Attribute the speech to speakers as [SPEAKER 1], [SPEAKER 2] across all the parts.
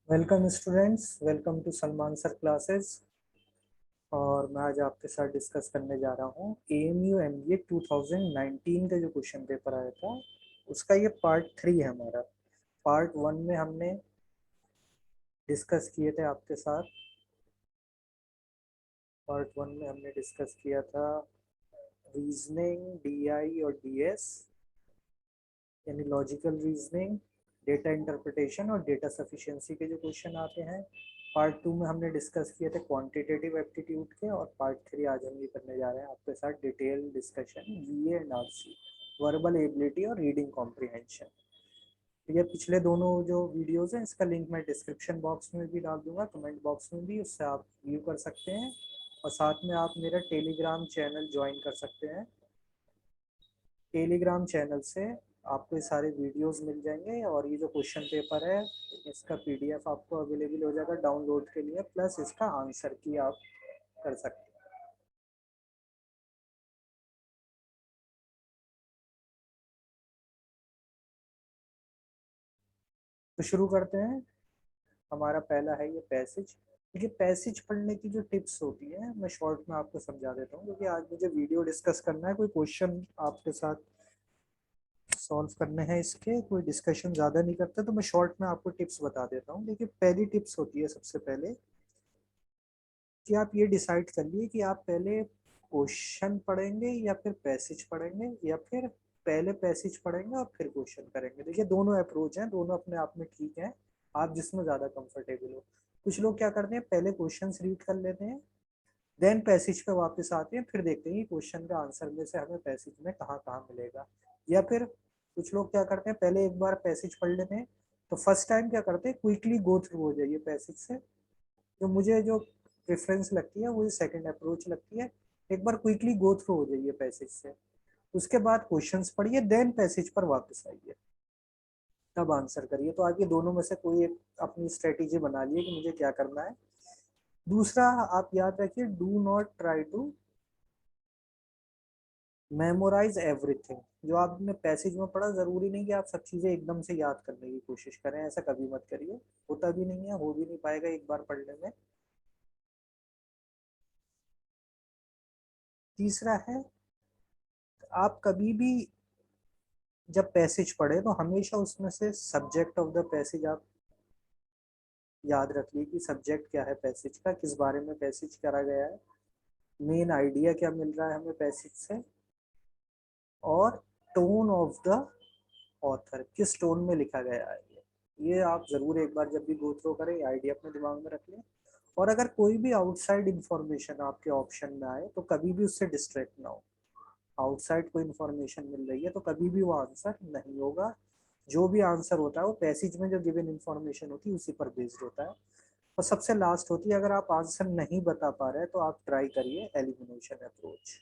[SPEAKER 1] Welcome students, welcome to Salman sir classes. और मैं आज आपके साथ डिस्कस करने जा रहा हूँ AMU MBA 2019 का जो क्वेश्चन पेपर आया था उसका ये पार्ट 3 है हमारा। पार्ट 1 में हमने डिस्कस किए थे आपके साथ। पार्ट 1 में हमने डिस्कस किया था रीजनिंग, DI और DS, यानी लॉजिकल रीजनिंग, डेटा इंटरप्रिटेशन और डेटा सफिशिएंसी के जो क्वेश्चन आते हैं। पार्ट 2 में हमने डिस्कस किए थे क्वांटिटेटिव एप्टीट्यूड के, और पार्ट 3 आज हम ये करने जा रहे हैं आपके साथ detail discussion VA and RC, verbal ability और रीडिंग कॉम्प्रिहेंशन। ये पिछले दोनों जो वीडियोस हैं इसका लिंक मैं डिस्क्रिप्शन बॉक्स में भी डाल दूंगा, कमेंट बॉक्स में भी, उससे आप व्यू कर सकते हैं। और साथ में आप मेरा टेलीग्राम चैनल ज्वाइन कर सकते हैं। टेलीग्राम चैनल से आपको ये सारे वीडियोस मिल जाएंगे, और ये जो क्वेश्चन पेपर है इसका PDF आपको अवेलेबल हो जाएगा डाउनलोड के लिए, प्लस इसका आंसर की आप कर सकते हैं। तो शुरू करते हैं। हमारा पहला है ये पैसेज। देखिए, पैसेज पढ़ने की जो टिप्स होती है मैं शॉर्ट में आपको समझा देता हूँ, क्योंकि आज मुझे वीडियो डिस्कस करना है, कोई क्वेश्चन आपके साथ सॉल्व करने हैं, इसके कोई डिस्कशन ज़्यादा नहीं करते, तो मैं शॉर्ट में आपको टिप्स बता देता हूँ। देखिए, पहली टिप्स होती है सबसे पहले कि आप ये डिसाइड कर लिए कि आप पहले क्वेश्चन पढ़ेंगे या फिर पैसेज पढ़ेंगे, या फिर पहले पैसेज पढ़ेंगे और फिर क्वेश्चन करेंगे। देखिए, दोनों अप्रोच हैं, दोनों अपने आप में ठीक है, आप जिसमें ज़्यादा कंफर्टेबल हो। कुछ लोग क्या करते हैं, पहले क्वेश्चन रीड कर लेते हैं, देन पैसेज पे वापस आते हैं, फिर देखते हैं कि क्वेश्चन का आंसर में से हमें पैसेज में कहाँ कहाँ मिलेगा। या फिर कुछ लोग क्या करते हैं, पहले एक बार पैसेज पढ़ लेते हैं, तो फर्स्ट टाइम क्या करते हैं, क्विकली गो थ्रू हो जाइए पैसेज से। जो मुझे जो प्रेफरेंस लगती है वो सेकंड अप्रोच लगती है। एक बार क्विकली गो थ्रू हो जाइए पैसेज से, उसके बाद क्वेश्चंस पढ़िए, देन पैसेज पर वापस आइए, तब आंसर करिए। तो आप ये दोनों में से कोई एक अपनी स्ट्रेटेजी बना लिए कि मुझे क्या करना है। दूसरा, आप याद रखिए, do not try to memorise everything. जो आपने पैसेज में पढ़ा, जरूरी नहीं कि आप सब चीजें एकदम से याद करने की कोशिश करें, ऐसा कभी मत करिए। होता भी नहीं है, हो भी नहीं पाएगा एक बार पढ़ने में। तीसरा है, आप कभी भी जब पैसेज पढ़े तो हमेशा उसमें से सब्जेक्ट ऑफ द पैसेज आप याद रखिए कि सब्जेक्ट क्या है पैसेज का, किस बारे में पैसेज करा गया है, मेन आइडिया क्या मिल रहा है हमें पैसेज से, और टोन ऑफ द ऑथर, किस टोन में लिखा गया है। ये आप जरूर एक बार जब भी गो थ्रू करें आइडिया अपने दिमाग में रख लें। और अगर कोई भी आउटसाइड इंफॉर्मेशन आपके ऑप्शन में आए तो कभी भी उससे डिस्ट्रैक्ट ना हो। आउटसाइड कोई इन्फॉर्मेशन मिल रही है तो कभी भी वो आंसर नहीं होगा। जो भी आंसर होता है वो पैसेज में जो गिवन इन्फॉर्मेशन होती है उसी पर बेस्ड होता है। और सबसे लास्ट होती है, अगर आप आंसर नहीं बता पा रहे हैं तो आप ट्राई करिए एलिमिनेशन अप्रोच,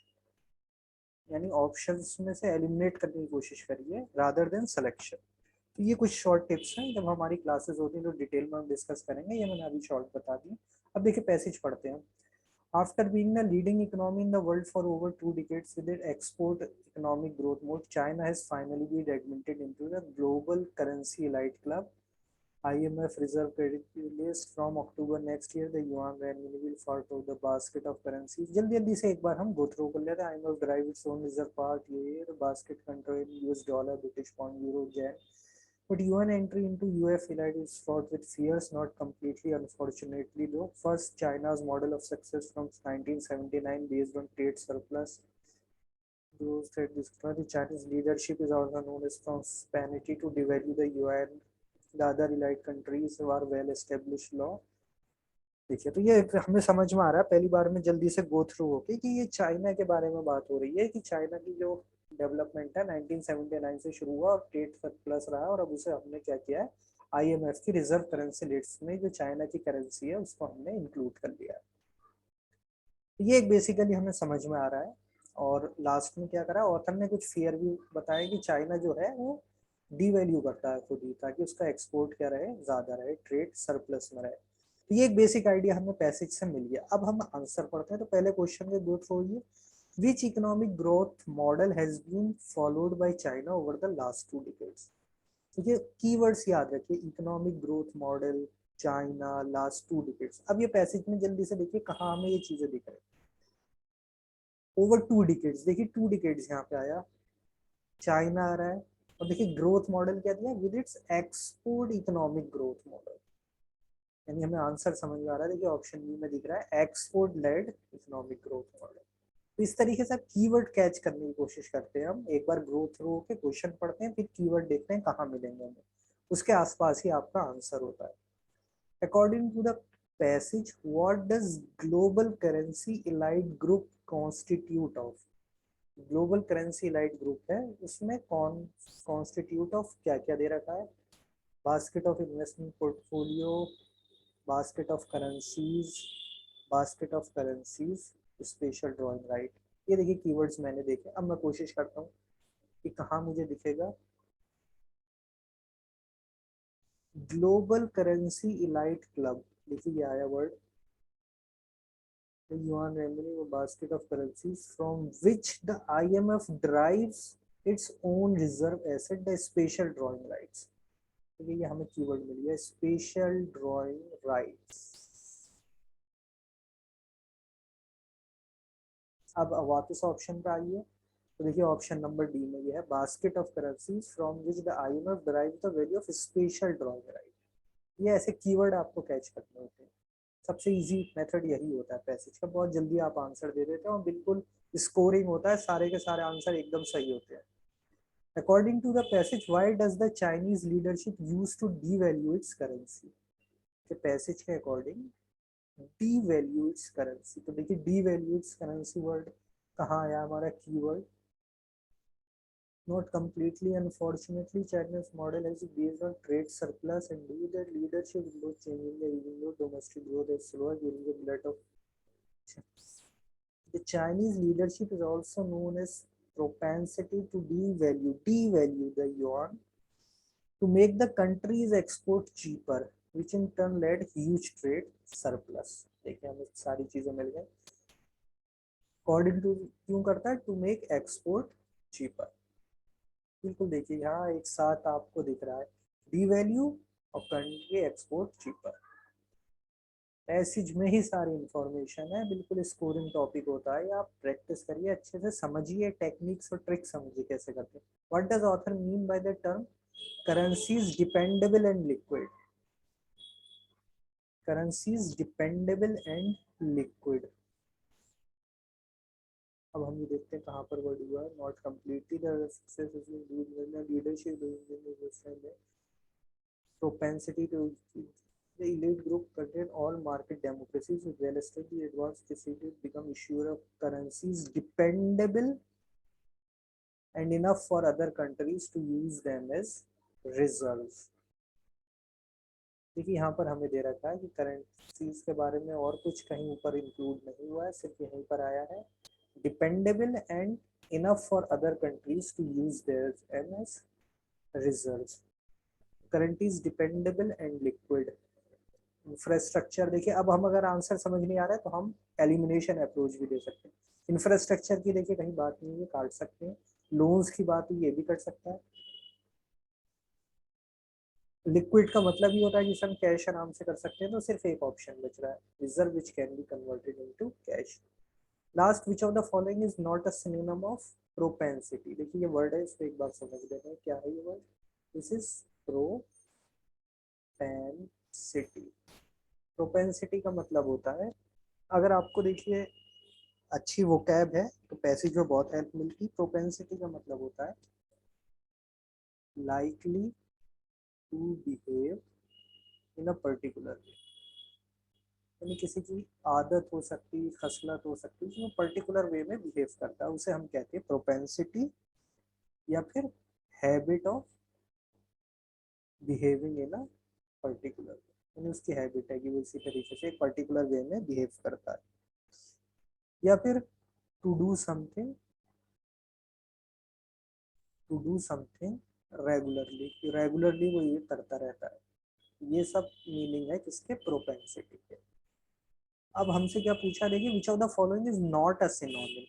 [SPEAKER 1] यानी ऑप्शंस में से एलिमिनेट करने की कोशिश करिए रादर देन सिलेक्शन। तो ये कुछ शॉर्ट टिप्स हैं, जब हमारी क्लासेस होती हैं तो डिटेल में हम डिस्कस करेंगे, ये मैंने अभी शॉर्ट बता दी। अब देखिए, पैसेज पढ़ते हैं। After being the leading economy in the world for over 2 decades with its export economic growth mode, China has finally been admitted into the global currency elite club. IMF reserve credit list from October next year. The yuan renminbi will fall to the basket of currencies. जल्दी जल्दी से एक बार हम go through कर लेते हैं। IMF drive its own reserve part, ये the basket contain US dollar, British pound, euro, yen. But UN entry into UF elite is fraught with fears, not completely unfortunately though. First, China's model of success from 1979 based on trade surplus. Those trade the Chinese leadership is also known as prosperity to devalue the UN. The other elite countries who are well established law. देखिए, तो ये हमें समझ में आ रहा है पहली बार में जल्दी से गो थ्रू होके कि ये चाइना के बारे में बात हो रही है, कि चाइना की जो डेवलपमेंट है 1979 से शुरू हुआ और ट्रेड सरप्लस रहा, और अब उसे हमने क्या किया है, IMF की रिजर्व करेंसी लिस्ट में जो चाइना की करेंसी है उसको हमने इंक्लूड कर लिया है। तो ये एक बेसिकली हमें समझ में आ रहा है। और लास्ट में क्या करा, ऑथर ने कुछ फियर भी बताया कि चाइना जो है वो डीवैल्यू करता है खुद ही, ताकि उसका एक्सपोर्ट क्या रहे, ज्यादा रहे, ट्रेड सरप्लस में रहे। तो ये एक बेसिक आइडिया हमें पैसेज से मिल गया। अब हम आंसर पढ़ते हैं, तो पहले क्वेश्चन के गो थ्रू होइए। Which economic growth model has been followed by China over the last 2 decades। ठीक है, कीवर्ड्स याद रखिए, economic growth model, China, last 2 decades. अब ये पैसेज में जल्दी से देखिए कहाँ हमें ये चीजें दिख रही है। ओवर 2 डिकेड्स, देखिए 2 डिकेड्स यहाँ पे आया, चाइना आ रहा है। और देखिए ग्रोथ मॉडल क्या दिया, with its export economic growth model, यानी हमें आंसर समझ में आ रहा है। देखिए ऑप्शन बी में दिख रहा है export led economic growth model. तो इस तरीके से कीवर्ड कैच करने की कोशिश करते हैं हम। एक बार ग्रो थ्रू के क्वेश्चन पढ़ते हैं, फिर कीवर्ड देखते हैं कहाँ मिलेंगे हमें, उसके आसपास ही आपका आंसर होता है। According to the passage, what does global currency elite group constitute of. Global currency elite group है, उसमें कौन कॉन्स्टिट्यूट ऑफ क्या क्या दे रखा है, basket of investment portfolio, basket of currencies, basket of currencies, special drawing right. ये देखिए keywords मैंने देखे। अब मैं कोशिश करता हूँ कि कहाँ मुझे दिखेगा ग्लोबल करेंसी इलाइट क्लब। देखिए ये आया word, the yuan renminbi, a basket of currencies from which the IMF derives its own reserve asset, the special drawing rights। तो ये हमें कीवर्ड मिल गया, स्पेशल ड्राइंग राइट्स। अब वापस ऑप्शन पे आइए, तो देखिए ऑप्शन नंबर डी में ये है, basket of currencies from which the IMF derives the value of special drawing right. ये ऐसे कीवर्ड आपको कैच करने होते हैं। सबसे इजी मेथड यही होता है पैसेज का, बहुत जल्दी आप आंसर दे देते हो, बिल्कुल स्कोरिंग होता है, सारे के सारे आंसर एकदम सही होते हैं। According to the passage, why does the Chinese leadership use to devalue its currency. के पैसेज के अकॉर्डिंग डीवैल्यू इट्स करेंसी। तो देखिए डीवैल्यू इट्स करेंसी वर्ड कहाँ आया हमारा keyword, not completely unfortunately, China's model has based on trade surplus and due that leadership growth changing the even though domestic growth is slower during the glut of the Chinese leadership is also known as propensity to devalue the yuan to make the country's export cheaper, which in turn led huge trade surplus। देखिए हमें सारी चीजें मिल गई। According to क्यों करता है, to make export cheaper. बिल्कुल देखिए यहाँ एक साथ आपको दिख रहा है, डीवैल्यू और कंट्री एक्सपोर्ट चीपर। पैसेज में ही सारी इंफॉर्मेशन है, बिल्कुल स्कोरिंग टॉपिक होता है। आप प्रैक्टिस करिए, अच्छे से समझिए, टेक्निक्स और ट्रिक्स समझिए कैसे करते हैं। What does author mean by the term currencies dependable and liquid. Currencies dependable and liquid. अब हम ये देखते हैं कहाँ पर वर्ड हुआ है, not completely the success leadership propensity to the elite group contain all market democracies with well-established advanced facilities become issuer of currencies dependable and enough for other countries to use them as reserves। देखिए यहाँ पर हमें दे रखा है कि currencies के बारे में और कुछ कहीं ऊपर इंक्लूड नहीं हुआ है, सिर्फ यहीं पर आया है dependable and enough for other countries to use their as reserves. Currencies dependable and liquid. Infrastructure, देखिए अब हम अगर आंसर समझ नहीं आ रहा है तो हम एलिमिनेशन अप्रोच भी दे सकते हैं। इंफ्रास्ट्रक्चर की देखिए कहीं बात नहीं है, काट सकते हैं। लोन्स की बात हुई, ये भी कट सकता है। लिक्विड का मतलब ये होता है जिसे हम कैश आराम से कर सकते हैं, तो सिर्फ एक ऑप्शन बच रहा है, reserve which can be converted into cash. Last, which of the following is not a synonym of propensity. देखिए ये वर्ड है, इसको एक बार समझ लेते हैं क्या है ये word. This is propensity. Propensity का मतलब होता है, अगर आपको देखिए अच्छी वोकैब है तो पैसेज में बहुत हेल्प मिलती। प्रोपेंसिटी का मतलब होता है likely to behave in a particular way, यानी किसी की आदत हो सकती है, खसलत हो सकती है जो पर्टिकुलर वे में बिहेव करता है, उसे हम कहते हैं प्रोपेंसिटी या फिर habit of behaving in a particular way, यानी उसकी हैबिट है कि वो इसी तरीके से एक पर्टिकुलर वे में बिहेव करता है। या फिर to do something, to do something regularly, regularly वो ये करता रहता है। ये सब मीनिंग है किसके, प्रोपेंसिटी के। अब हमसे क्या पूछा, देखिए which of the following is not a synonym.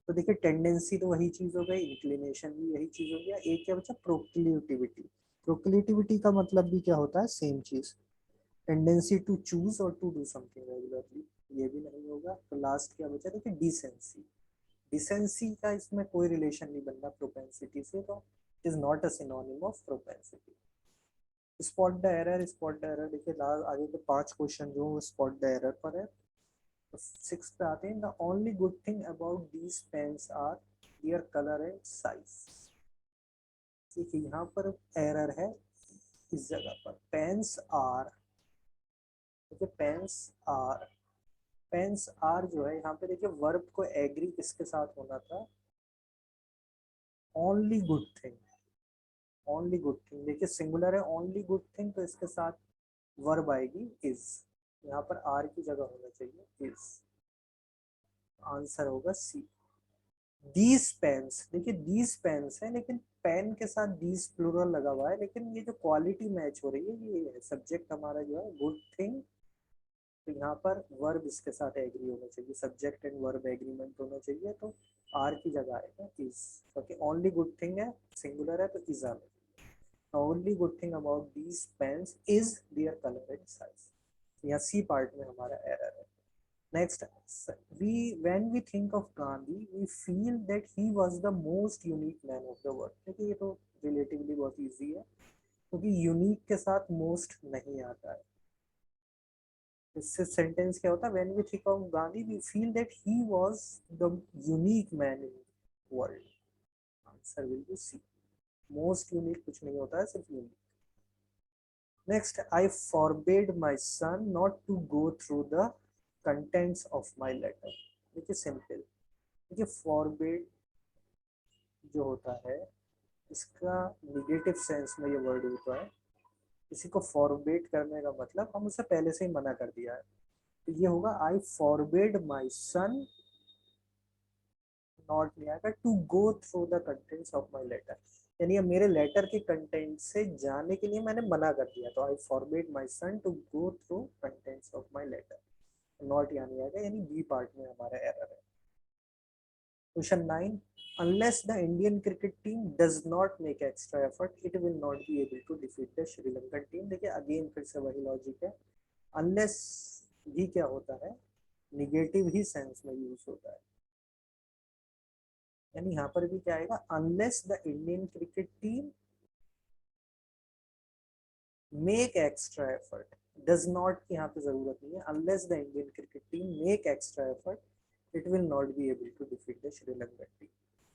[SPEAKER 1] तो देखिए टेंडेंसी तो वही चीज हो गई, इंक्लिनेशन भी यही चीज हो गया, एक क्या बचा, प्रोक्लिविटी। प्रोक्लिविटी का मतलब भी क्या होता है, सेम चीज। टेंडेंसी टू चूज और टू डू समथिंग रेगुलरली, ये भी नहीं होगा। तो लास्ट क्या बचा, देखिए डिसेंसी। डिसेंसी का इसमें कोई रिलेशन नहीं बनना प्रोपेंसिटी से, तो it is not a synonym of propensity. Spot the error, spot the error देखिए लास्ट आगे के 5 क्वेश्चन जो स्पॉट द एरर पर है। तो 6 पे आते हैं, the only good thing about these pens are their colour and size. देखिए यहाँ पर एरर है इस जगह पर, पेन्स आर, देखिए पेन्स आर जो है यहाँ पे देखिए वर्ब को एग्री किसके साथ होना था, only good thing. Only good thing देखिए सिंगुलर है, ओनली गुड थिंग, तो इसके साथ वर्ब आएगी इज, यहाँ पर आर की जगह होना चाहिए इज। आंसर होगा सी। दीज पेन्स, देखिए दीज पेन्स है लेकिन पेन के साथ दीज प्लूरल लगा हुआ है, लेकिन ये जो क्वालिटी मैच हो रही है ये है सब्जेक्ट हमारा जो है गुड थिंग, तो यहाँ पर वर्ब इसके साथ एग्री होना चाहिए, सब्जेक्ट एंड वर्ब एग्रीमेंट होना चाहिए, तो आर की जगह आएगा इज, क्योंकि ओनली गुड थिंग है सिंगुलर है तो इज आना चाहिए। Only good thing about these pens is their colour and size, यहाँ सी पार्ट में हमारा एरर है। Next, when we think of Gandhi, we feel that he was the most unique man of the world। देखिए ये तो relatively बहुत easy है, क्योंकि यूनिक के साथ मोस्ट नहीं आता है। इससे सेंटेंस क्या होता है, when we think of Gandhi, we feel that he was the unique man in world। Answer will be C. Most unique कुछ नहीं होता है, सिर्फ unique. Next, I forbade my son not to go through the contents of my letter। देखिए simple, देखिए forbid जो होता है इसका निगेटिव सेंस में ये वर्ड होता है, किसी को फॉरबिड करने का मतलब हम उसे पहले से ही मना कर दिया है, तो ये होगा आई फॉरबिड माई सन, नॉट नहीं आएगा, to go through the contents of my letter, यानी मेरे लेटर के कंटेंट से जाने के लिए मैंने मना कर दिया, तो I forbid my son to go through contents of my letter. Not यहाँ नहीं आएगा, यानी बी पार्ट में हमारा एरर है। Question 9. Unless the Indian cricket team does not make extra effort, it will not be able to defeat the Sri Lankan team। देखिए again फिर से वही लॉजिक है, unless भी क्या होता है, निगेटिव ही सेंस में यूज होता है, यानी यहाँ पर भी क्या आएगा, unless the Indian cricket team make extra effort। does not की यहाँ पे जरूरत नहीं है, unless the Indian cricket team make extra effort, it will not be able to defeat the Sri Lankan team।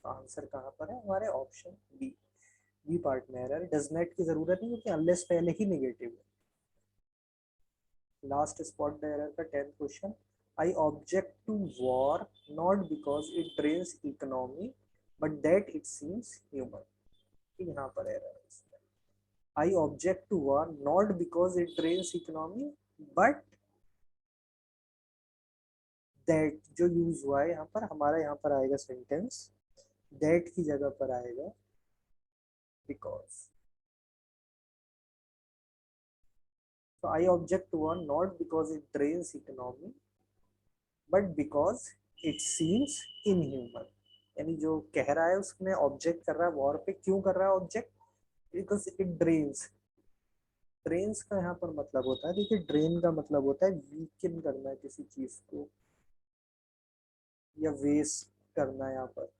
[SPEAKER 1] तो आंसर कहाँ पर है हमारे, ऑप्शन बी। बी पार्ट में एरर, डज नॉट की जरूरत नहीं क्योंकि अनलेस पहले ही नेगेटिव है। लास्ट स्पॉट द एरर का 10th question, I object to war not because it drains economy but that it seems human. यहाँ पर एरर है इसमें, I object to war not because it drains economy but that जो use हुआ है यहाँ पर, हमारा यहाँ पर आएगा सेंटेंस, दैट की जगह पर आएगा because. So I object to one not because it drains economy but because it seems inhuman। यानी जो कह रहा है उसमें ऑब्जेक्ट कर रहा है वॉर पे, क्यों कर रहा है object, because it drains. Drains का यहाँ पर मतलब होता है, देखिए ड्रेन का मतलब होता है वीकन करना है किसी चीज को या वेस्ट करना है यहाँ पर,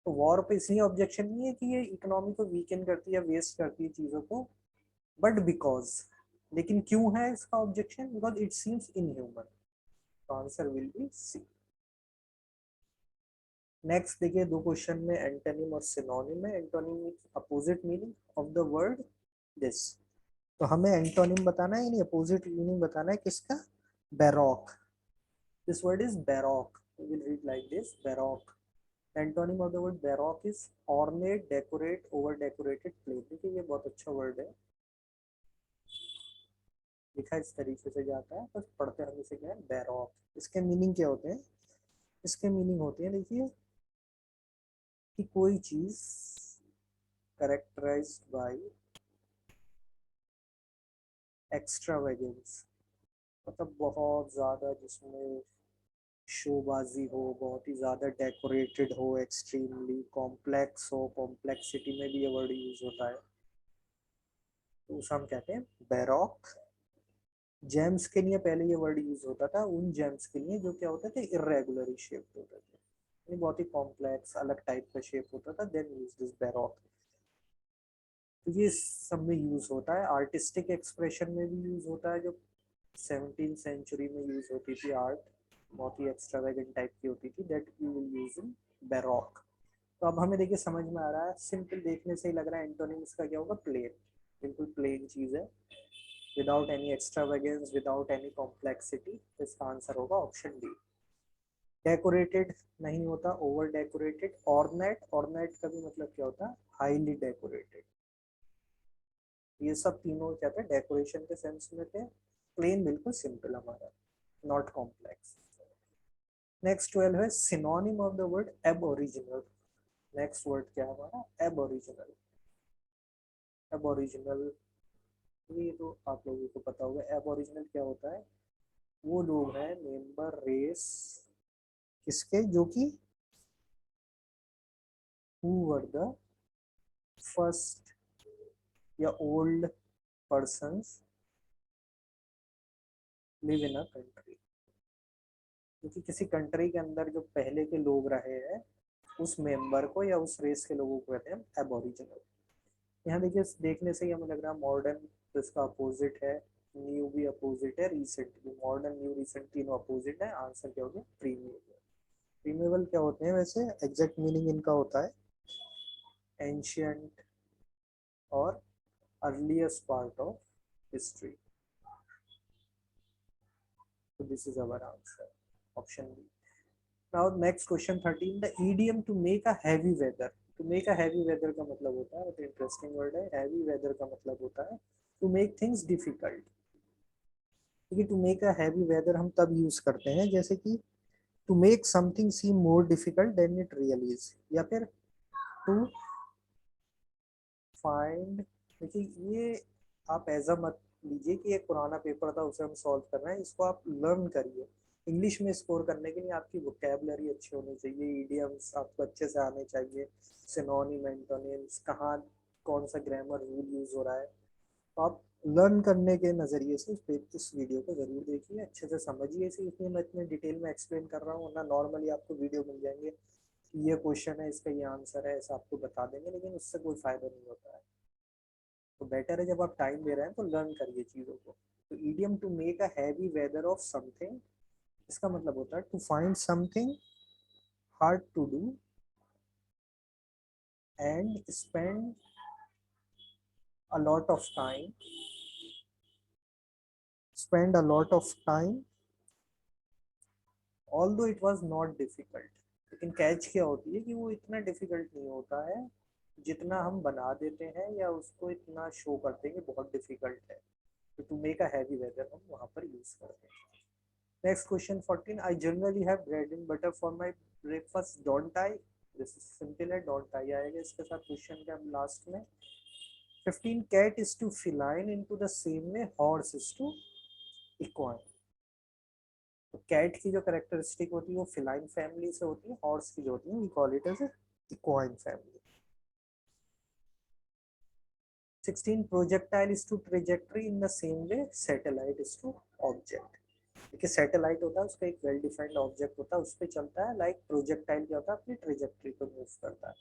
[SPEAKER 1] तो वॉर पे इसलिए ऑब्जेक्शन नहीं है कि ये इकोनॉमी को वीकन करती है या वेस्ट करती है चीजों को, बट बिकॉज, लेकिन क्यों है इसका objection, because it seems inhuman. तो answer will be C. Next देखिए दो क्वेश्चन में एंटोनिम और सिनोनिम है। Antonym opposite meaning of the word this, तो हमें एंटोनिम बताना है यानी अपोजिट मीनिंग बताना है किसका, baroque. This word is baroque, we will read like this baroque. Antonym of the word baroque is ornate, decorate, over decorated, plain. देखिए ये बहुत अच्छा वर्ड है, लिखा इस तरीके से जाता है, बस पढ़ते हम इसे क्या है बैरोक। इसके मीनिंग क्या होते हैं, इसके मीनिंग होते हैं देखिए कि कोई चीज करेक्टराइज्ड बाय एक्स्ट्रावेगेंस, मतलब बहुत ज़्यादा जिसमें शोबाजी हो, बहुत ही ज़्यादा डेकोरेटेड हो, एक्सट्रीमली कॉम्प्लेक्स हो, कॉम्प्लेक्सिटी में भी ये वर्ड यूज होता है, तो उसे हम कहते हैं बैरोक। जेम्स के लिए पहले ये वर्ड यूज होता था उन जेम्स के लिए जो क्या होते थे, इरेगुलरली शेप्ड होते थे, ये बहुत ही कॉम्प्लेक्स अलग टाइप का शेप होता था, देन यूज दिस बैरोक। तो ये सब में यूज होता है, आर्टिस्टिक एक्सप्रेशन में भी यूज होता है, जो 17th सेंचुरी में यूज होती थी आर्ट, बहुत ही एक्स्ट्रावेगेंट टाइप की होती थी, that you will use in baroque. तो अब हमें देखिए समझ में आ रहा है, सिंपल देखने से ही लग रहा है एंटोनिम्स का क्या होगा, प्लेन, बिल्कुल प्लेन चीज है, without any extravagance, without any complexity. इसका आंसर होगा ऑप्शन डी। डेकोरेटेड नहीं होता, ओवर डेकोरेटेड। ऑर्नेट, ऑर्नेट का भी मतलब क्या होता है, हाईली डेकोरेटेड। ये सब तीनों क्या थे, डेकोरेशन के सेंस में थे। प्लेन बिल्कुल सिंपल हमारा, नॉट कॉम्प्लेक्स। नेक्स्ट 12 है synonym of the word aboriginal. Next word क्या है हमारा, एबोरिजिनल। एबोरिजिनल, ये तो आप लोगों को पता होगा, एबोरिजिनल क्या होता है, वो लोग हैं मेंबर रेस किसके, जो कि हु वर द फर्स्ट या old persons live in a country, क्योंकि किसी कंट्री के अंदर जो पहले के लोग रहे हैं उस मेंबर को या उस रेस के लोगों को कहते हैं एबोरिजिनल। यहाँ देखिए देखने से ही हमें लग रहा है मॉडर्न, तो इसका अपोजिट है, न्यू भी अपोजिट है, रिसेंट भी। मॉडर्न न्यू रिसेंट तीनों अपोजिट है, आंसर क्या हो गया, प्रीमियबल। प्रीमियबल क्या होते हैं वैसे, एग्जैक्ट मीनिंग इनका होता है एंशियंट और earliest part of history. So this is our answer, option B. Now next question 13, the idiom to make a heavy weather. To make a heavy weather का मतलब होता है, तो इंटरेस्टिंग वर्ड है, heavy weather का मतलब होता है to make things difficult। क्योंकि to make a heavy weather हम तब यूज करते हैं जैसे कि to make something seem more difficult than it really is, या फिर to find, देखिए ये आप ऐसा मत लीजिए कि एक पुराना पेपर था उसे हम सॉल्व कर रहे हैं, इसको आप लर्न करिए। इंग्लिश में स्कोर करने के लिए आपकी वोकेबलरी अच्छी होनी चाहिए, इडियम्स आपको अच्छे से आने चाहिए, सिनोनिम, एंटोनिम्स, कहाँ कौन सा ग्रामर रूल यूज हो रहा है। तो आप लर्न करने के नज़रिए से इस वीडियो को ज़रूर देखिए, अच्छे से समझिए इसे, इसलिए मैं इतने डिटेल में एक्सप्लेन कर रहा हूँ, वरना नॉर्मली आपको वीडियो मिल जाएंगे कि ये क्वेश्चन है इसका ये आंसर है, ऐसा आपको बता देंगे, लेकिन उससे कोई फ़ायदा नहीं होता है। तो बेटर है जब आप टाइम दे रहे हैं तो लर्न करिए चीज़ों को। तो idiom to make a heavy weather of something, इसका मतलब होता है to find something hard to do and spend a lot of time, spend a lot of time although it was not difficult। लेकिन catch क्या होती है कि वो इतना डिफिकल्ट नहीं होता है जितना हम बना देते हैं या उसको इतना शो करते हैं कि बहुत डिफिकल्ट है। तो to make a heavy weather हम वहाँ पर यूज करते हैं। Next question 14, I generally have bread and butter for my breakfast, don't I. This is simple है, डोंट आई आएगा इसके साथ क्वेश्चन के लास्ट में। 15, cat is to feline into the same में हॉर्स इज टू इक्वाइन। तो cat की जो करेक्टरिस्टिक होती है वो फिलाइन फैमिली से होती है, हॉर्स की जो होती है we call it as equine family. 16, projectile is to trajectory in the same way satellite is to object. देखिए सैटेलाइट होता है उसका एक वेल डिफाइंड ऑब्जेक्ट होता है, उस पर चलता है, लाइक प्रोजेक्टाइल क्या होता है अपनी ट्रेजेक्टरी को मूव करता है।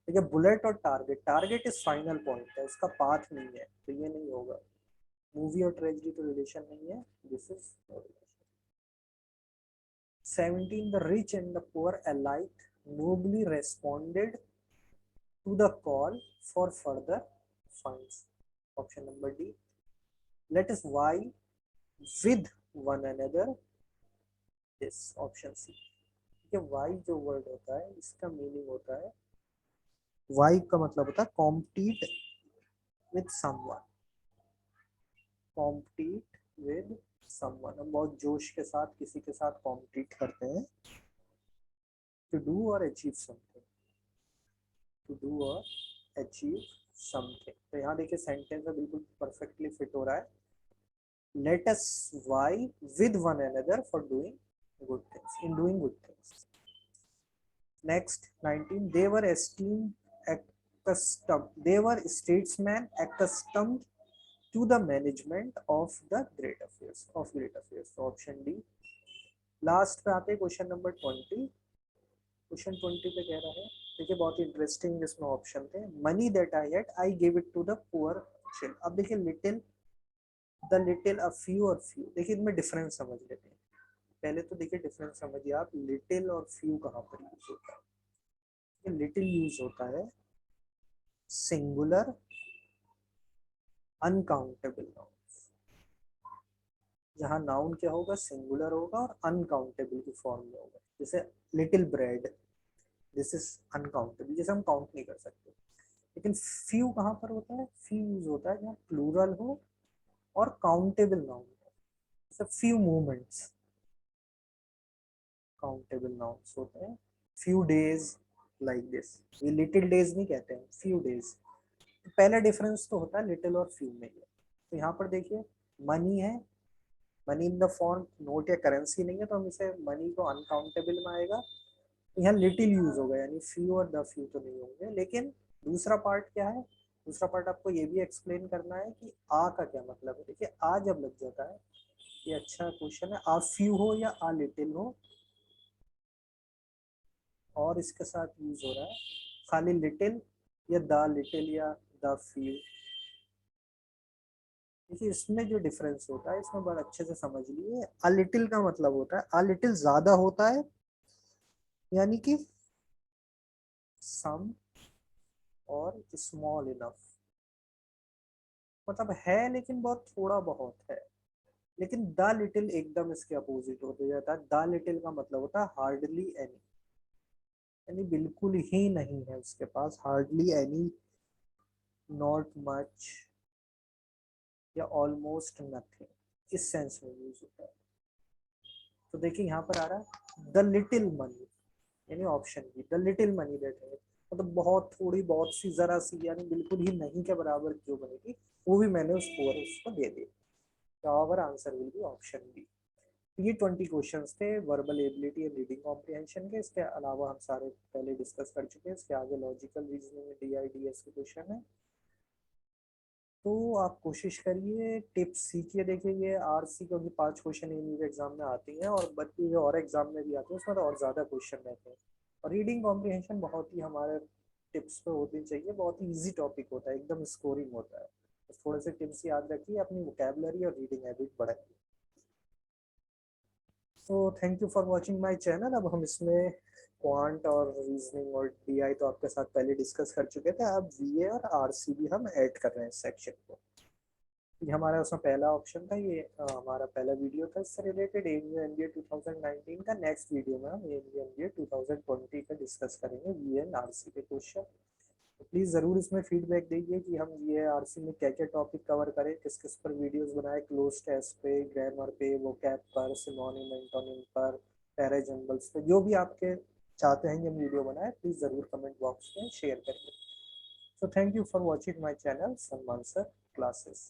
[SPEAKER 1] ठीक है, बुलेट और target, target is final point है, उसका पाथ नहीं है, तो ये नहीं होगा। मूवी और ट्रेजेडी तो रिलेशन नहीं है, this is 17, the rich and the poor alike nobly responded to the call for further funds. Option number D. Let us vie with one another. This option C. ये Y जो word होता है इसका meaning होता है, Y का मतलब होता है compete with someone, compete with someone. हम बहुत जोश के साथ किसी के साथ कॉम्पीट करते हैं, टू डू और अचीव समथिंग, टू डू और अचीव समथिंग। तो यहाँ देखिए सेंटेंस में बिल्कुल परफेक्टली फिट हो रहा है, let us why with one another for doing good things, in doing good things. Next 19, they were esteemed accustomed, they were statesmen accustomed to the management of the great affairs of great affairs. So option D. Last पे आते हैं question number 20। Question 20 पे कह रहा है, देखिए बहुत interesting इसमें ऑप्शन थे। Money that I had I give it to the poor children. अब देखिए little, the little, a few और फ्यू, देखिए इनमें डिफरेंस समझ लेते हैं। पहले तो देखिए डिफरेंस समझिए आप, लिटिल और फ्यू कहाँ पर यूज होता है। लिटिल यूज होता है सिंगुलर अनकाउंटेबल नाउन, जहाँ नाउन क्या होगा, सिंगुलर होगा और अनकाउंटेबल की फॉर्म में होगा। जैसे little bread, this is uncountable, जैसे हम काउंट नहीं कर सकते। लेकिन फ्यू कहाँ पर होता है, फ्यू यूज होता है जहाँ प्लूरल हो और काउंटेबल नाउन हो। जैसे फ्यू मोमेंट्स, काउंटेबल नाउन्स होते हैं। फ्यू डेज, लाइक दिस, ये लिटिल डेज नहीं कहते हैं, फ्यू डेज। पहला डिफरेंस तो होता है लिटिल और फ्यू में ही। तो यहाँ पर देखिए मनी है, money in the form note या करेंसी नहीं है, तो हम इसे मनी को अनकाउंटेबल में आएगा। यहाँ लिटिल यूज होगा, यानी फ्यू और द फ्यू तो नहीं होंगे। लेकिन दूसरा पार्ट क्या है, दूसरा पार्ट आपको ये भी एक्सप्लेन करना है कि आ का क्या मतलब है। देखिए आ जब लग जाता है, ये अच्छा क्वेश्चन है, आ फ्यू हो या आ लिटिल हो, और इसके साथ यूज हो रहा है खाली लिटिल या द लिटिल या द फ्यू। देखिए इसमें जो डिफरेंस होता है, इसमें बड़ा अच्छे से समझ लिए। अ लिटिल का मतलब होता है, अ लिटिल ज्यादा होता है, यानी कि सम और स्मॉल इनफ, मतलब है लेकिन बहुत थोड़ा बहुत है। लेकिन द लिटिल एकदम इसके अपोजिट हो जाता है। द लिटिल का मतलब होता है हार्डली एनी, यानी बिल्कुल ही नहीं है उसके पास, हार्डली एनी, नॉट मच या ऑलमोस्ट नथिंग, इस सेंस में यूज होता है। तो देखिए यहाँ पर आ रहा है द लिटिल मनी, यानी option B, the little money that है, मतलब बहुत थोड़ी, बहुत सी, जरा सी, यानी बिल्कुल ही नहीं के बराबर जो बनेगी वो भी मैंने उसको दे दी। तो our answer will be option B. ये 20 क्वेश्चंस थे verbal ability and reading comprehension के। इसके अलावा हम सारे पहले डिस्कस कर चुके हैं। इसके आगे लॉजिकल रीजनिंग में DIDS के क्वेश्चन है। तो आप कोशिश करिए, टिप्स सीखिए। देखिए ये RC क्योंकि 5 क्वेश्चन इन एग्जाम में आती हैं, और बाकी जो और एग्जाम में भी आते हैं उसमें तो और ज़्यादा क्वेश्चन रहते हैं। और रीडिंग कॉम्प्रिहेंशन बहुत ही हमारे टिप्स पे होनी चाहिए, बहुत ही ईजी टॉपिक होता है, एकदम स्कोरिंग होता है। बस थोड़े से टिप्स याद रखिए, अपनी वोकेबलरी और रीडिंग हैबिट बढ़ाइए। तो thank you for watching my channel. अब हम इसमें क्वांट और रीजनिंग और DI तो आपके साथ पहले डिस्कस कर चुके थे, अब VA और RC भी हम ऐड कर रहे हैं इस सेक्शन को। ये हमारा उसमें पहला ऑप्शन था, ये हमारा पहला वीडियो था इससे रिलेटेड AMU MBA 2019 का। नेक्स्ट वीडियो में हम AMU MBA 2020 का डिस्कस करेंगे VA एंड RC के क्वेश्चन। तो प्लीज़ ज़रूर इसमें फीडबैक दीजिए कि हम VA RC में क्या क्या टॉपिक कवर करें, किस किस पर वीडियोस बनाए, क्लोज टेस्ट पे, ग्रामर पे, वोकैब पर, सिनोनिम एंटोनिम पर, पैराजम्बल्स पे, जो भी आपके चाहते हैं कि हम वीडियो बनाए, प्लीज़ ज़रूर कमेंट बॉक्स में शेयर करिए। So thank you for watching my channel, Salman Sir Classes.